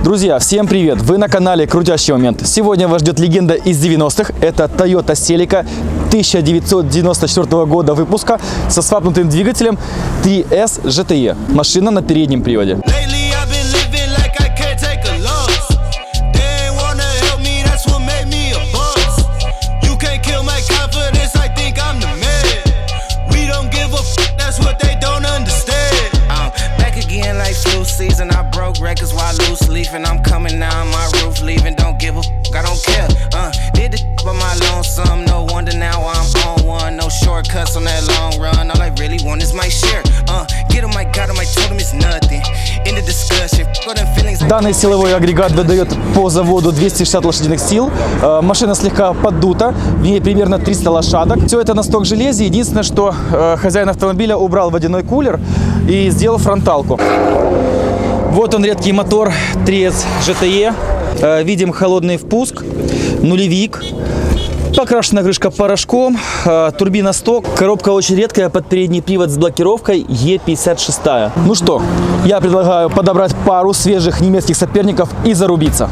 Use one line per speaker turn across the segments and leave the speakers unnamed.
Друзья, всем привет! Вы на канале Крутящий момент. Сегодня вас ждет легенда из 90-х. Это Toyota Celica 1994 года выпуска со свапнутым двигателем 3S GTE. Машина на переднем приводе.
Season I broke records while loose leafing. I'm coming down my roof, leaving. Don't give a fuck, I don't care. Did the by my lonesome. No wonder now I'm on one. No shortcuts on that long run. All I really want is my share. Get him, I got him, I told him it's nothing. In the discussion,
Данный силовой агрегат выдает по заводу 260 лошадиных сил. Машина слегка поддута, в ней примерно 300 лошадок. Все это на сток-железе. Единственное, что хозяин автомобиля убрал водяной кулер и сделал фронталку. Вот он, редкий мотор 3S GTE. Видим холодный впуск, нулевик. Покрашена крышка порошком, турбина сток, коробка очень редкая под передний привод с блокировкой E56. Ну что, я предлагаю подобрать пару свежих немецких соперников и зарубиться.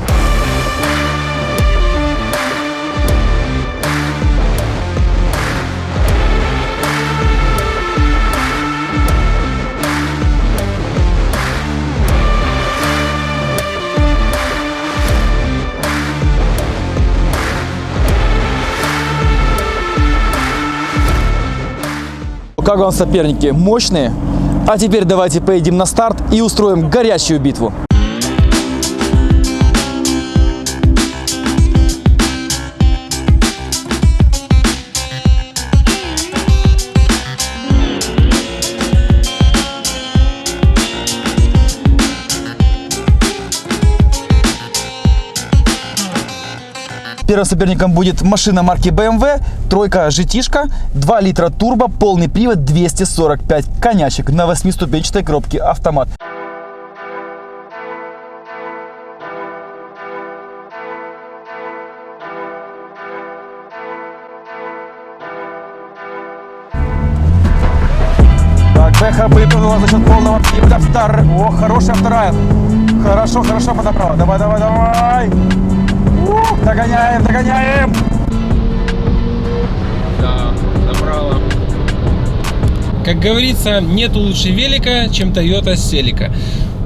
Как вам соперники? Мощные? А теперь давайте поедем на старт и устроим горячую битву. Первым соперником будет машина марки BMW, тройка GT-шка, 2 литра турбо, полный привод, 245 конячек на 8-ступенчатой коробке автомат. Так, Бэха выполнила за счет полного привода. О, хорошая вторая. Хорошо подобрала. Давай. Догоняем.
Да, добрала. Как говорится, нету лучше велика, чем Toyota Celica.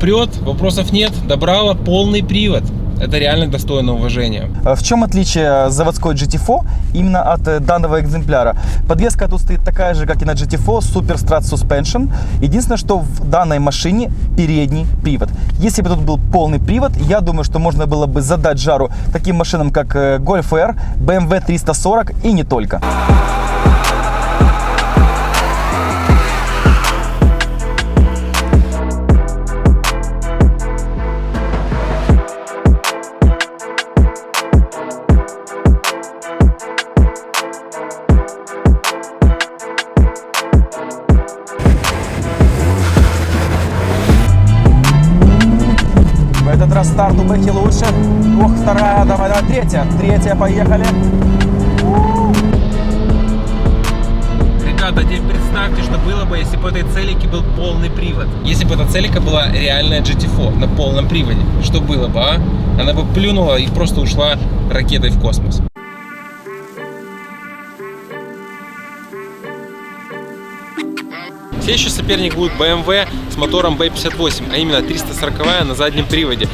Прет, вопросов нет, добрала полный привод. Это реально достойно уважения.
В чем отличие заводской GT4 именно от данного экземпляра? Подвеска тут стоит такая же, как и на GT4, Super Strat Suspension. Единственное, что в данной машине передний привод. Если бы тут был полный привод, я думаю, что можно было бы задать жару таким машинам, как Golf R, BMW 340 и не только. В этот раз старт у Бэхи лучше. Ох, вторая, давай, третья, поехали.
Ребята, теперь представьте, что было бы, если бы у этой Целики был полный привод. Если бы эта Целика была реальная GT4 на полном приводе, что было бы, а? Она бы плюнула и просто ушла ракетой в космос. Следующий соперник будет BMW с мотором B58, а именно 340 на заднем приводе.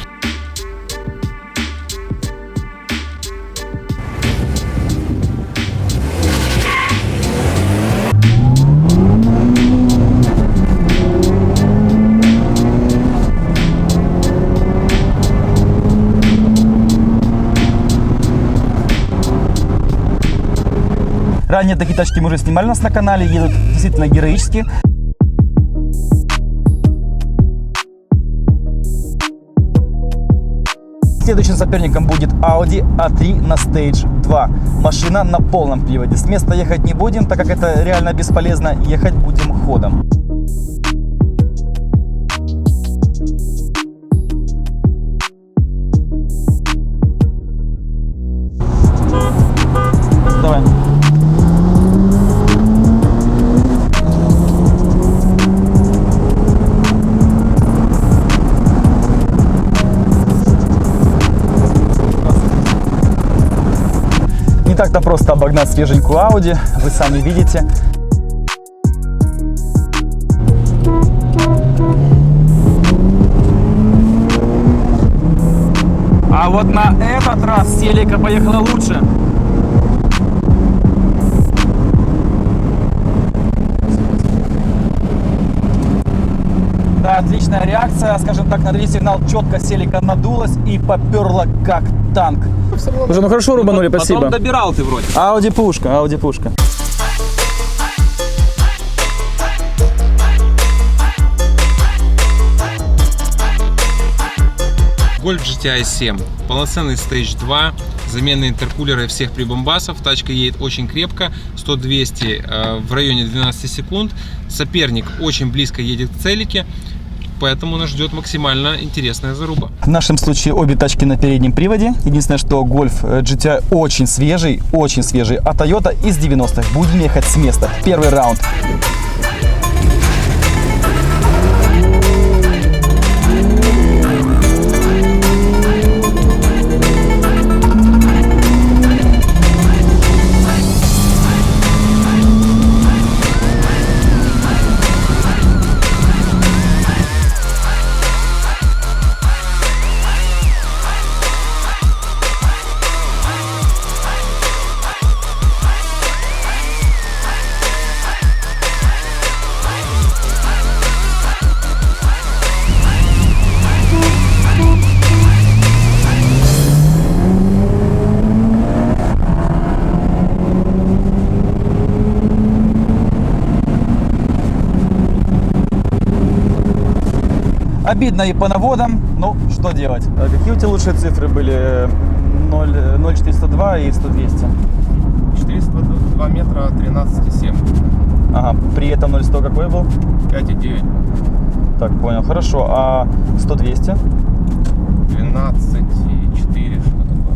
Ранее такие тачки мы уже снимали у нас на канале, едут действительно героически. Следующим соперником будет Audi A3 на Stage 2. Машина на полном приводе. С места ехать не будем, так как это реально бесполезно. Ехать будем ходом. Давай. Не так-то просто обогнать свеженькую Audi, вы сами видите. А вот на этот раз Селика поехала лучше. Да, отличная реакция, скажем так, на третий сигнал четко Селика надулась и поперла как танк. Уже, ну хорошо рубанули, спасибо.
Потом добирал ты вроде.
Ауди пушка, Ауди пушка.
Golf GTI 7, полноценный Stage 2, замена интеркулера и всех прибамбасов. Тачка едет очень крепко, 100-200 в районе 12 секунд. Соперник очень близко едет к целике, поэтому нас ждет максимально интересная заруба.
В нашем случае обе тачки на переднем приводе. Единственное, что Golf GTI очень свежий, а Toyota из 90-х. Будем ехать с места. Первый раунд. Обидно и по наводам, ну что делать? А какие у тебя лучшие цифры были? 0,402 и 100-200.
402 метра 13,7.
Ага, при этом 0,100 какой был?
5,9.
Так, понял, хорошо. А 100-200?
12,4, что такое.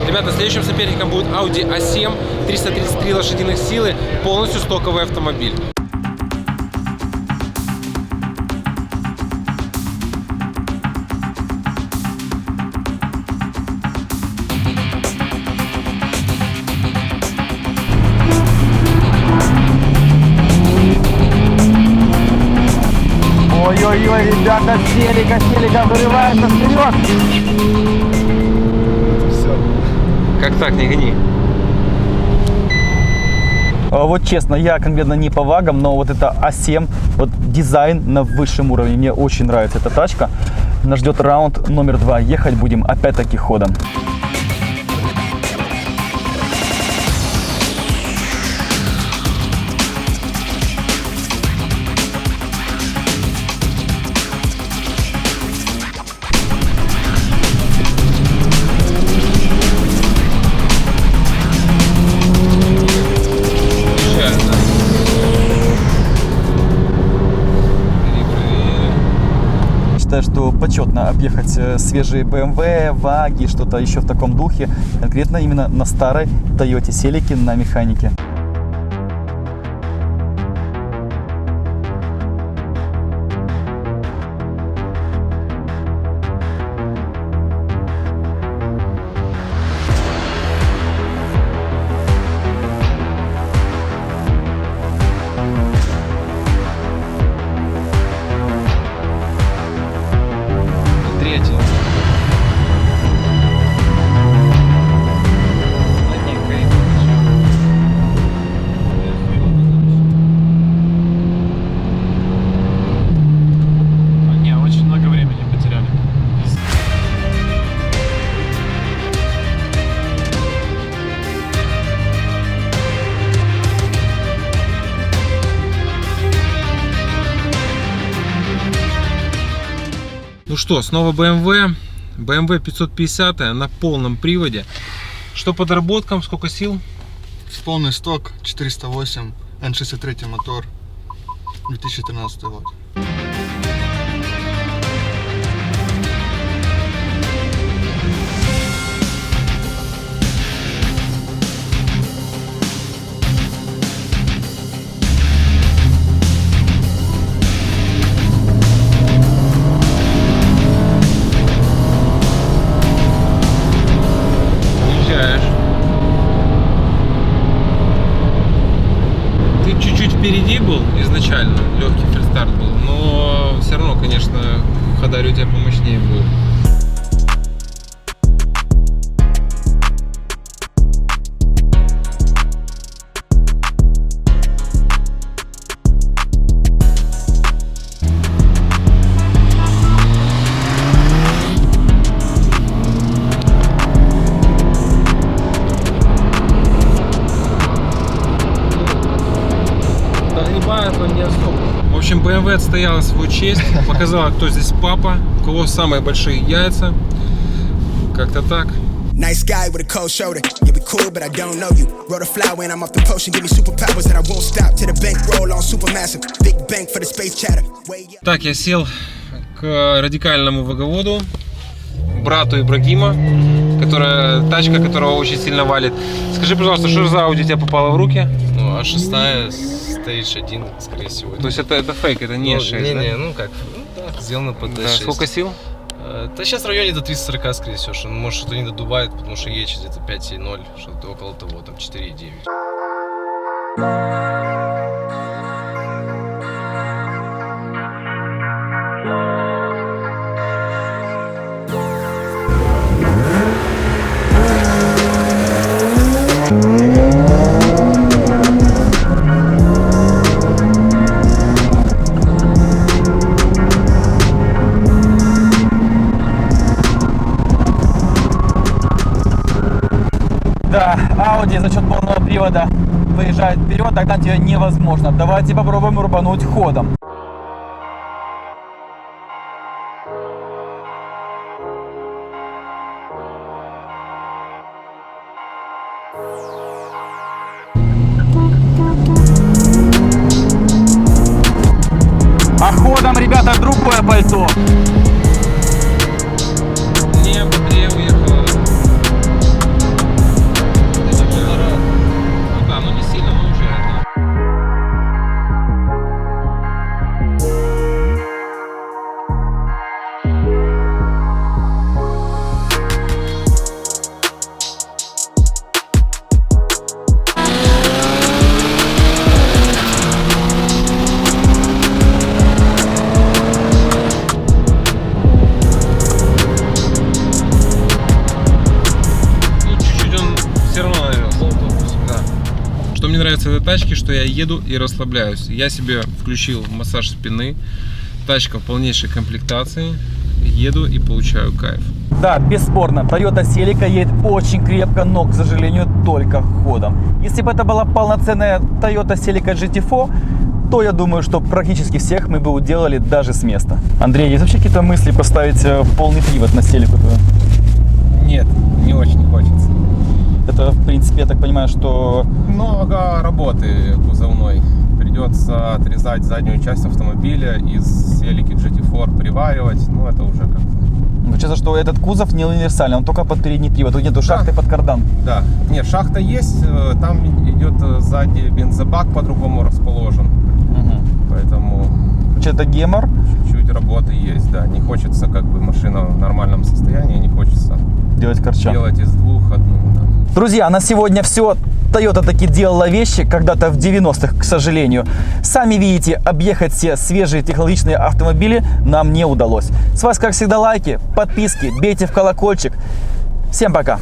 Ребята, следующим соперником будет Audi A7, 333 лошадиных силы, полностью стоковый автомобиль.
Ой-ой-ой, ребята, Селика вырывается вперед.
Как так, не гони?
Вот честно, я конкретно не по вагам, но вот это А7, вот дизайн на высшем уровне. Мне очень нравится эта тачка. Нас ждет раунд номер 2. Ехать будем опять-таки ходом. Считаю, что почетно объехать свежие BMW, ваги, что-то еще в таком духе. Конкретно именно на старой Toyota Селике на механике.
Третий.
Не, очень много времени потеряли.
Ну что, снова BMW 550 на полном приводе. Что по доработкам, сколько сил?
Полный сток, 408, N63 мотор, 2013 год.
Хадарь у тебя помощнее будет. Догребает он не особо. В общем, BMW отстояла свою честь, показала, кто здесь папа, у кого самые большие яйца. Как-то так.
Nice guy with a cold shoulder. Yeah, we cool, but I don't know you. Wrote a flower and I'm off the potion. Give me superpowers that I won't stop. To the bank roll on supermassive. Big bank for the space chatter. Way up.
Так, я сел к радикальному воговоду, брату Ибрагима, тачка которого очень сильно валит. Скажи, пожалуйста, что за Audi тебе попала в руки?
Ну, а шестая, Stage 1, скорее всего.
То есть это фейк, это не 6,
не,
да?
не, ну как, ну, да, сделано под
Да,
D6.
сколько сил?
Да сейчас в районе до 340, скорее всего, что, может, что-то не додувает, потому что едет где-то 5,0, что-то около того, там 4,9.
Да, Audi за счет полного привода выезжает вперед, догнать ее невозможно. Давайте попробуем рубануть ходом. А ходом, ребята, другое пальто.
Не, быстрее уехала. Ну да, ну не сильно, но уже это. Ну, чуть-чуть он все равно навез. Да. Что мне нравится в этой тачке, что я еду и расслабляюсь. Я себе включил массаж спины. Тачка в полнейшей комплектации. Еду и получаю кайф.
Да, бесспорно, Toyota Celica едет очень крепко, но, к сожалению, только ходом. Если бы это была полноценная Toyota Celica GT4, то я думаю, что практически всех мы бы уделали даже с места. Андрей, есть вообще какие-то мысли поставить полный привод на Celica?
Нет, не очень хочется.
Это, в принципе, я так понимаю, что...
Много работы кузовной. Придется отрезать заднюю часть автомобиля, из Celica GT4 приваривать. Ну, это уже как-то...
Получается, что этот кузов не универсальный, он только под передний привод, тут нету шахты под кардан.
Да. Нет, шахта есть, там идет сзади бензобак по-другому расположен. Поэтому
Это гемор.
чуть-чуть работы есть, да. Не хочется, как бы, машина в нормальном состоянии, не хочется
Делать корча.
делать из двух одну, да.
Друзья, на сегодня все. Toyota таки делала вещи когда-то в 90-х, к сожалению. Сами видите, объехать все свежие технологичные автомобили нам не удалось. С вас, как всегда, лайки, подписки, бейте в колокольчик. Всем пока!